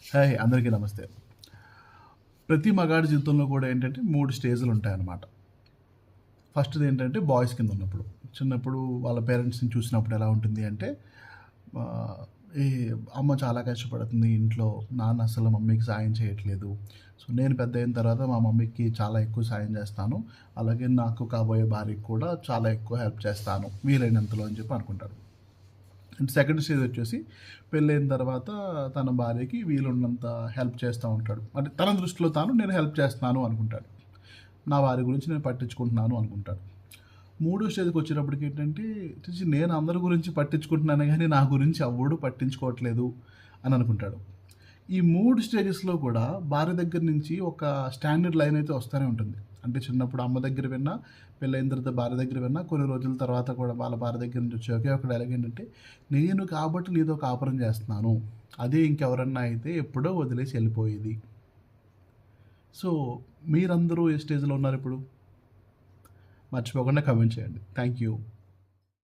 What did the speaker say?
Hi అందరికీ నమస్తే. ప్రతి మగాడి జీవితంలో కూడా ఏంటంటే 3 స్టేజ్‌లు ఉంటాయన్నమాట. ఫస్ట్‌ది ఏంటంటే బాయ్స్ కింద ఉన్నప్పుడు. చిన్నప్పుడు వాళ్ళ పేరెంట్స్‌ని చూసినప్పుడు ఎలా ఉంటుంది అంటే ఆహ్, ఈ అమ్మ చాలా కష్టపడుతుంది ఇంట్లో. నాన్న అసలు మమ్మీకి సాయం చేయట్లేదు. సో, నేను పెద్దయిన తర్వాత మా మమ్మీకి చాలా ఎక్కువ సాయం చేస్తాను. అలాగే నాకు కాబోయే భార్యకి కూడా చాలా ఎక్కువ హెల్ప్ చేస్తాను వీలైనంతలో అని చెప్పి అనుకుంటాడు. అండ్ సెకండ్ స్టేజ్ వచ్చేసి పెళ్ళైన తర్వాత తన భార్యకి వీలున్నంత హెల్ప్ చేస్తూ ఉంటాడు. అంటే తన దృష్టిలో తాను నేను హెల్ప్ చేస్తున్నాను అనుకుంటాడు. నా భార్య గురించి నేను పట్టించుకుంటున్నాను అనుకుంటాడు. మూడో స్టేజ్కి వచ్చేటప్పటికి ఏంటంటే నేను అందరి గురించి పట్టించుకుంటున్నాను కానీ నా గురించి ఎవడు పట్టించుకోవట్లేదు అని అనుకుంటాడు. ఈ 3 స్టేజెస్‌లో కూడా భార్య దగ్గర నుంచి ఒక స్టాండర్డ్ లైన్ అయితే వస్తూనే ఉంటుంది. అంటే చిన్నప్పుడు అమ్మ దగ్గర విన్నా, పెళ్ళైన తర్వాత భార్య దగ్గర విన్నా, కొన్ని రోజుల తర్వాత కూడా వాళ్ళ భార్య దగ్గర నుంచి వచ్చే ఒకే ఒక డైలాగ్ ఏంటంటే, "నేను కాబట్టి నీతో కాపురం చేస్తున్నాను. అదే ఇంకెవరన్నా అయితే ఎప్పుడో వదిలేసి వెళ్ళిపోయేది." సో, మీరందరూ ఏ స్టేజ్‌లో ఉన్నారిప్పుడు? మర్చిపోకుండా కామెంట్ చేయండి. Thank you.